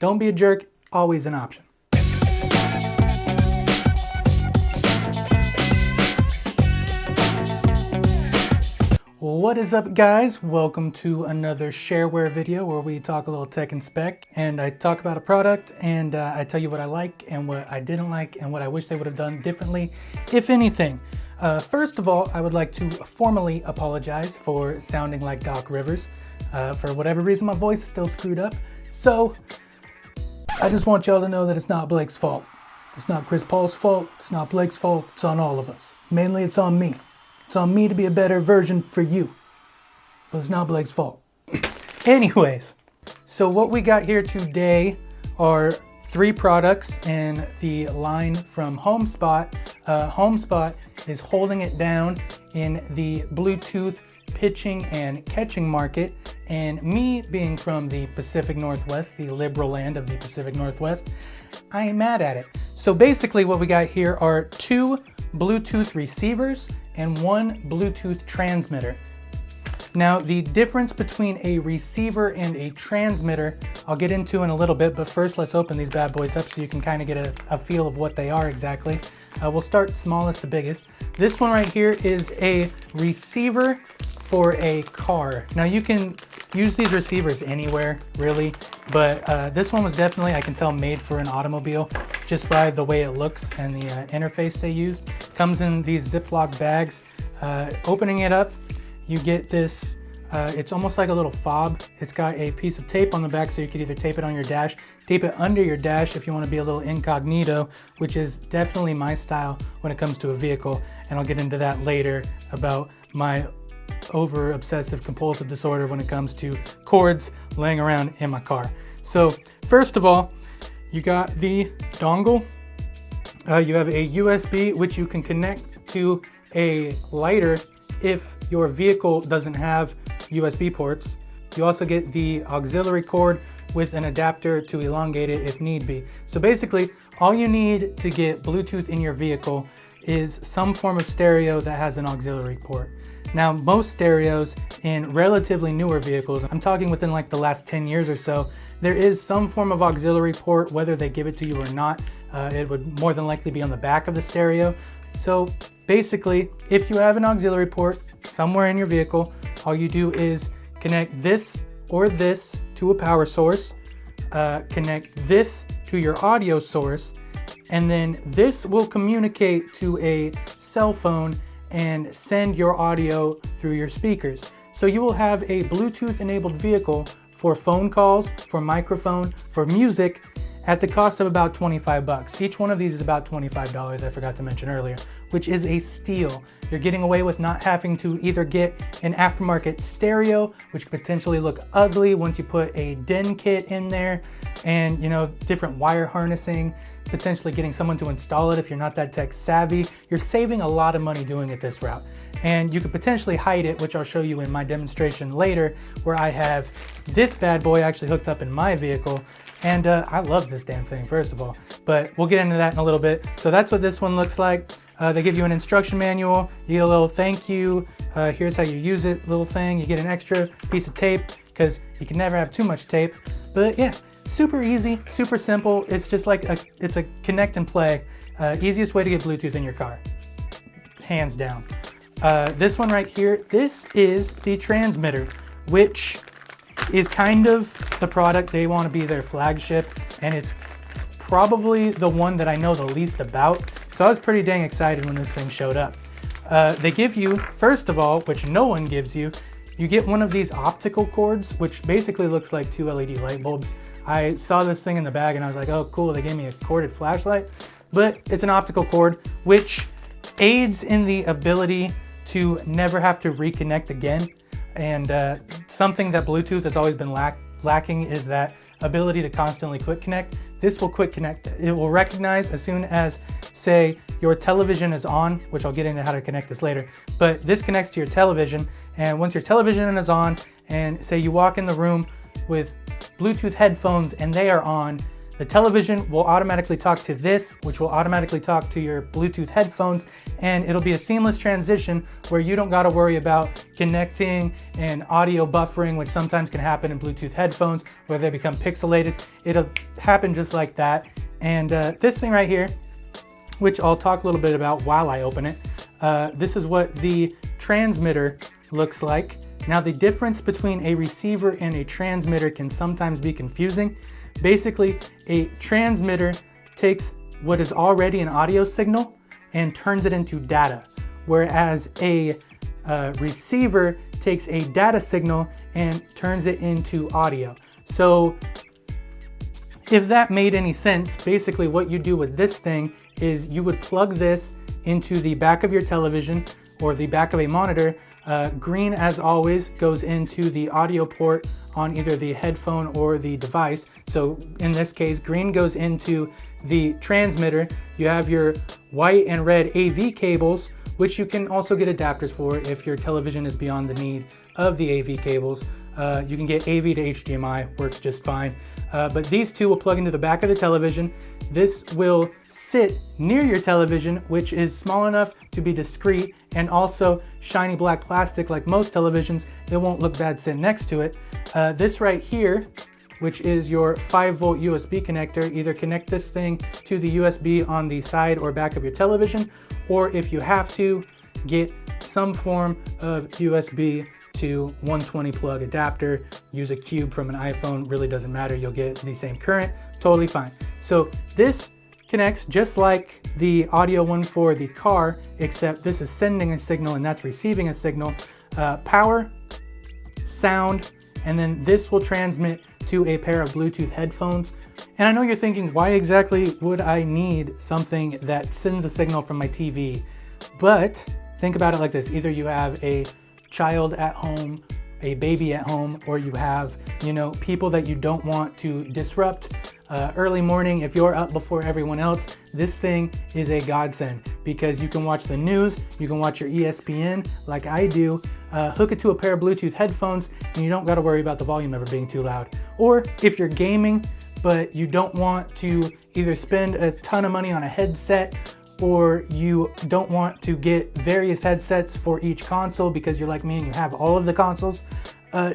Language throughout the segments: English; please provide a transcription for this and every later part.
Don't be a jerk, always an option. What is up, guys? Welcome to another shareware video where we talk a little tech and spec, and I talk about a product and I tell you what I like and what I didn't like and what I wish they would have done differently, if anything. First of all, I would like to formally apologize for sounding like Doc Rivers. For whatever reason, my voice is still screwed up. So I just want y'all to know that it's not Blake's fault. It's not Chris Paul's fault. It's not Blake's fault. It's on all of us. Mainly it's on me. It's on me to be a better version for you. But it's not Blake's fault. Anyways, so what we got here today are 3 products in the line from HomeSpot. HomeSpot is holding it down in the Bluetooth pitching and catching market. And me being from the Pacific Northwest, the liberal land of the Pacific Northwest, I ain't mad at it. So basically what we got here are 2 Bluetooth receivers and 1 Bluetooth transmitter. Now, the difference between a receiver and a transmitter, I'll get into in a little bit, but first let's open these bad boys up so you can kind of get a feel of what they are exactly. We'll start smallest to biggest. This one right here is a receiver for a car. Now, you can use these receivers anywhere, really, but this one was definitely, I can tell, made for an automobile just by the way it looks and the interface they used. Comes in these Ziploc bags. Opening it up, you get this, it's almost like a little fob. It's got a piece of tape on the back, so you could either tape it on your dash, tape it under your dash if you want to be a little incognito, which is definitely my style when it comes to a vehicle, and I'll get into that later about my over obsessive compulsive disorder when it comes to cords laying around in my car. So first of all, you got the dongle. You have a USB which you can connect to a lighter if your vehicle doesn't have USB ports. You also get the auxiliary cord with an adapter to elongate it if need be. So basically, all you need to get Bluetooth in your vehicle is some form of stereo that has an auxiliary port. Now, most stereos in relatively newer vehicles, I'm talking within like the last 10 years or so, there is some form of auxiliary port, whether they give it to you or not. It would more than likely be on the back of the stereo. So basically, if you have an auxiliary port somewhere in your vehicle, all you do is connect this or this to a power source, connect this to your audio source, and then this will communicate to a cell phone and send your audio through your speakers. So you will have a Bluetooth enabled vehicle for phone calls, for microphone, for music at the cost of about 25 bucks. Each one of these is about $25, I forgot to mention earlier, which is a steal. You're getting away with not having to either get an aftermarket stereo, which could potentially look ugly once you put a DIN kit in there, and different wire harnessing, potentially getting someone to install it if you're not that tech savvy. You're saving a lot of money doing it this route. And you could potentially hide it, which I'll show you in my demonstration later, where I have this bad boy actually hooked up in my vehicle. And I love this damn thing, first of all, but we'll get into that in a little bit. So that's what this one looks like. They give you an instruction manual. You get a little thank you. Here's how you use it, little thing. You get an extra piece of tape because you can never have too much tape. But yeah, super easy, super simple. It's just like it's a connect and play. Easiest way to get Bluetooth in your car, hands down. This one right here, this is the transmitter, which is kind of the product they want to be their flagship, and it's probably the one that I know the least about. So I was pretty dang excited when this thing showed up. They give you, first of all, which no one gives you, you get one of these optical cords, which basically looks like 2 LED light bulbs. I saw this thing in the bag and I was like, oh cool, they gave me a corded flashlight, but it's an optical cord, which aids in the ability to never have to reconnect again. And something that Bluetooth has always been lacking is that ability to constantly quick connect. This will quick connect. It will recognize as soon as, say, your television is on, which I'll get into how to connect this later, but this connects to your television, and once your television is on, and say you walk in the room with Bluetooth headphones and they are on, The television will automatically talk to this, which will automatically talk to your Bluetooth headphones, and it'll be a seamless transition where you don't got to worry about connecting and audio buffering, which sometimes can happen in Bluetooth headphones where they become pixelated. It'll happen just like that. And this thing right here, which I'll talk a little bit about while I open it, this is what the transmitter looks like. Now, the difference between a receiver and a transmitter can sometimes be confusing. Basically, a transmitter takes what is already an audio signal and turns it into data, whereas a receiver takes a data signal and turns it into audio. So if that made any sense, basically what you do with this thing is you would plug this into the back of your television or the back of a monitor. Green, as always, goes into the audio port on either the headphone or the device. So in this case, green goes into the transmitter. You have your white and red AV cables, which you can also get adapters for if your television is beyond the need of the AV cables. You can get AV to HDMI, works just fine. But these two will plug into the back of the television. This will sit near your television, which is small enough to be discreet and also shiny black plastic like most televisions. It won't look bad sitting next to it. This right here, which is your 5-volt USB connector, either connect this thing to the USB on the side or back of your television, or if you have to, get some form of USB to 120 plug adapter. Use a cube from an iPhone, really doesn't matter, you'll get the same current, totally fine. So this connects just like the audio one for the car, except this is sending a signal and that's receiving a signal. Power, sound, and then this will transmit to a pair of Bluetooth headphones. And I know you're thinking, why exactly would I need something that sends a signal from my TV? But think about it like this. Either you have a child at home, a baby at home, or you have, people that you don't want to disrupt early morning. If you're up before everyone else, this thing is a godsend because you can watch the news, you can watch your ESPN like I do, hook it to a pair of Bluetooth headphones, and you don't got to worry about the volume ever being too loud. Or if you're gaming, but you don't want to either spend a ton of money on a headset, or you don't want to get various headsets for each console because you're like me and you have all of the consoles,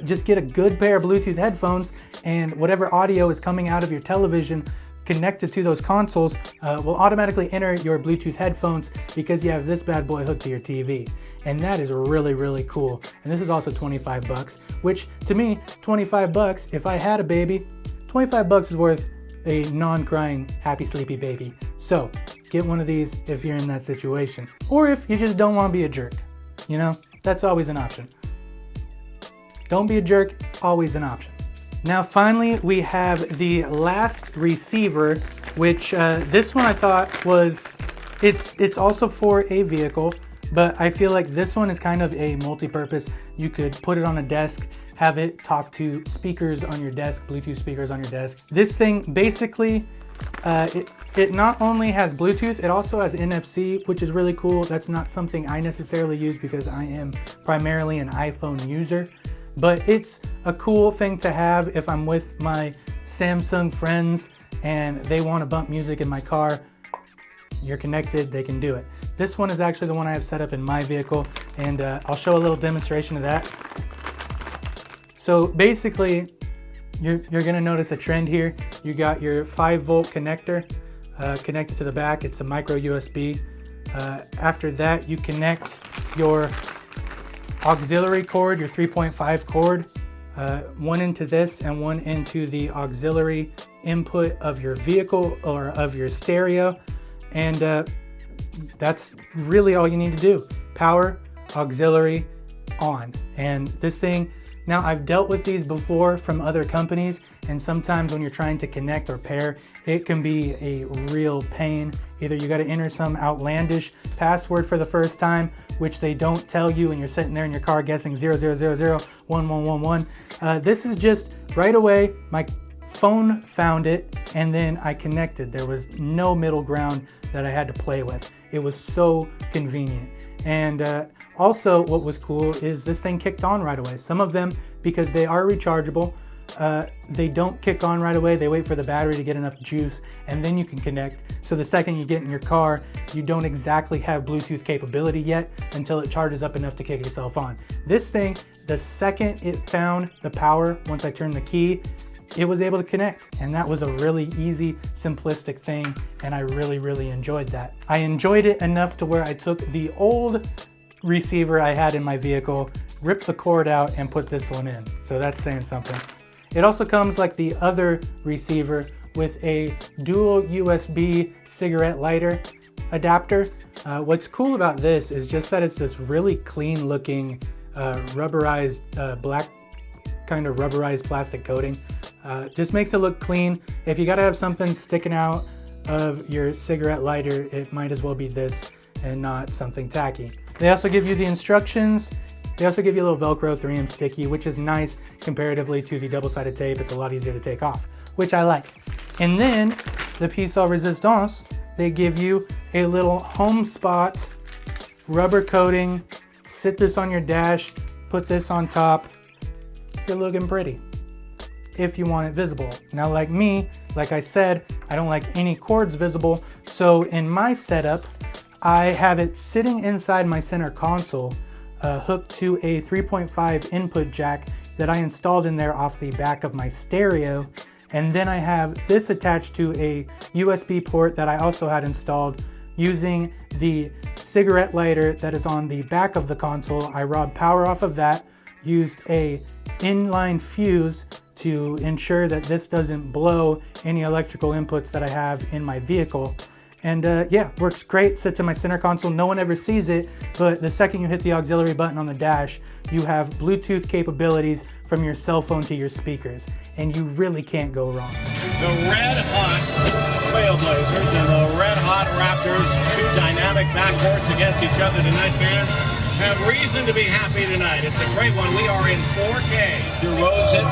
just get a good pair of Bluetooth headphones, and whatever audio is coming out of your television connected to those consoles will automatically enter your Bluetooth headphones because you have this bad boy hooked to your TV. And that is really, really cool. And this is also 25 bucks, which to me, 25 bucks, if I had a baby, 25 bucks is worth a non-crying, happy, sleepy baby. So get one of these if you're in that situation. Or if you just don't want to be a jerk, that's always an option. Don't be a jerk, always an option. Now finally, we have the last receiver, which this one I thought was, it's also for a vehicle, but I feel like this one is kind of a multi-purpose. You could put it on a desk, have it talk to speakers on your desk, Bluetooth speakers on your desk. This thing basically, it not only has Bluetooth, it also has NFC, which is really cool. That's not something I necessarily use because I am primarily an iPhone user, but it's a cool thing to have if I'm with my Samsung friends and they want to bump music in my car. You're connected, they can do it. This one is actually the one I have set up in my vehicle, and I'll show a little demonstration of that. So basically, you're gonna notice a trend here. You got your 5-volt connector connected to the back. It's a micro USB. After that, you connect your auxiliary cord, your 3.5 cord, one into this and one into the auxiliary input of your vehicle or of your stereo. And that's really all you need to do. Power, auxiliary, on. And this thing, now I've dealt with these before from other companies, and sometimes when you're trying to connect or pair, it can be a real pain. Either you got to enter some outlandish password for the first time, which they don't tell you, and you're sitting there in your car guessing 00001111. This is just right away, my phone found it, and then I connected. There was no middle ground that I had to play with. It was so convenient. And also what was cool is this thing kicked on right away. Some of them, because they are rechargeable, They don't kick on right away. They wait for the battery to get enough juice and then you can connect. So the second you get in your car, you don't exactly have Bluetooth capability yet until it charges up enough to kick itself on. This thing, the second it found the power, once I turned the key, it was able to connect. And that was a really easy, simplistic thing. And I really, really enjoyed that. I enjoyed it enough to where I took the old receiver I had in my vehicle, ripped the cord out and put this one in. So that's saying something. It also comes like the other receiver with a dual USB cigarette lighter adapter. What's cool about this is just that it's this really clean looking rubberized black kind of rubberized plastic coating. Just makes it look clean. If you gotta have something sticking out of your cigarette lighter, it might as well be this and not something tacky. They also give you the instructions. They also give you a little Velcro 3M sticky, which is nice comparatively to the double-sided tape. It's a lot easier to take off, which I like. And then the piece à resistance, they give you a little HomeSpot rubber coating. Sit this on your dash, put this on top. You're looking pretty if you want it visible. Now, like me, like I said, I don't like any cords visible. So in my setup, I have it sitting inside my center console, hooked to a 3.5 input jack that I installed in there off the back of my stereo. And then I have this attached to a USB port that I also had installed using the cigarette lighter that is on the back of the console. I robbed power off of that, used a inline fuse to ensure that this doesn't blow any electrical inputs that I have in my vehicle. And yeah, works great, sits in my center console. No one ever sees it, but the second you hit the auxiliary button on the dash, you have Bluetooth capabilities from your cell phone to your speakers, and you really can't go wrong. The red hot Trailblazers and the red hot Raptors, two dynamic backcourts against each other tonight. Fans have reason to be happy tonight. It's a great one. We are in 4K. DeRozan,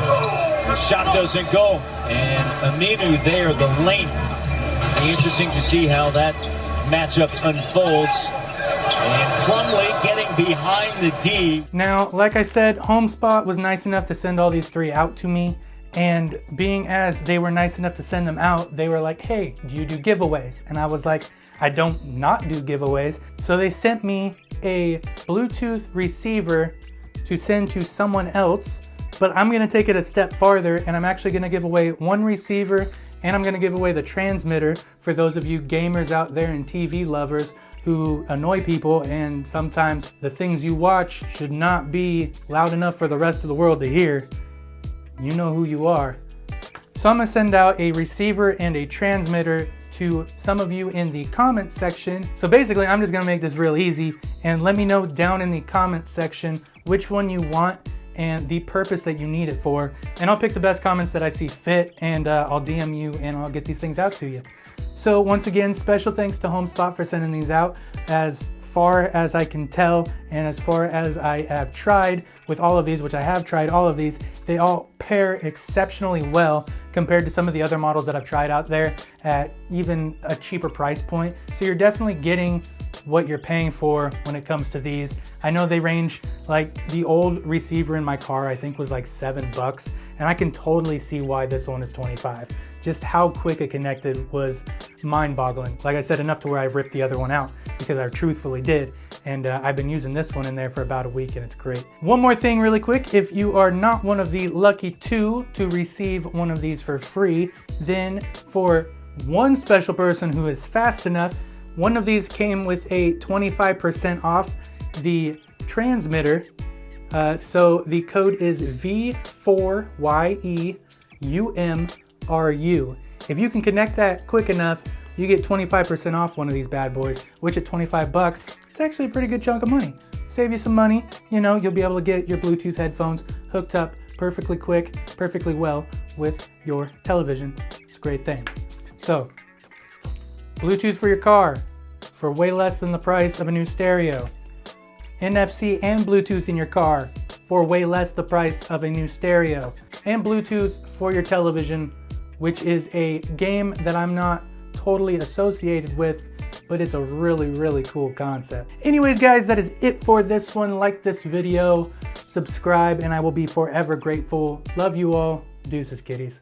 the shot doesn't go, and Aminu there, the length. Be interesting to see how that matchup unfolds. And Plumlee getting behind the D. Now, like I said, HomeSpot was nice enough to send all these three out to me. And being as they were nice enough to send them out, they were like, hey, do you do giveaways? And I was like, I don't not do giveaways. So they sent me a Bluetooth receiver to send to someone else. But I'm gonna take it a step farther, and I'm actually gonna give away one receiver, and I'm gonna give away the transmitter for those of you gamers out there and TV lovers who annoy people, and sometimes the things you watch should not be loud enough for the rest of the world to hear. You know who you are. So I'm gonna send out a receiver and a transmitter to some of you in the comment section. So basically, I'm just gonna make this real easy, and let me know down in the comment section which one you want and the purpose that you need it for. And I'll pick the best comments that I see fit, and I'll DM you and I'll get these things out to you. So once again, special thanks to HomeSpot for sending these out. As far as I can tell, and as far as I have tried with all of these, which I have tried all of these, they all pair exceptionally well compared to some of the other models that I've tried out there at even a cheaper price point. So you're definitely getting what you're paying for when it comes to these. I know they range, like the old receiver in my car I think was like $7, and I can totally see why this one is 25. Just how quick it connected was mind-boggling. Like I said, enough to where I ripped the other one out, because I truthfully did, and I've been using this one in there for about a week, and it's great. One more thing really quick, if you are not one of the lucky two to receive one of these for free, then for one special person who is fast enough, one of these came with a 25% off the transmitter. So the code is V4YEUMRU. If you can connect that quick enough, you get 25% off one of these bad boys, which at $25, it's actually a pretty good chunk of money. Save you some money, you know, you'll be able to get your Bluetooth headphones hooked up perfectly quick, perfectly well with your television. It's a great thing. So, Bluetooth for your car for way less than the price of a new stereo. NFC and Bluetooth in your car for way less the price of a new stereo. And Bluetooth for your television, which is a game that I'm not totally associated with, but it's a really, really cool concept. Anyways, guys, that is it for this one. Like this video, subscribe, and I will be forever grateful. Love you all. Deuces, kitties.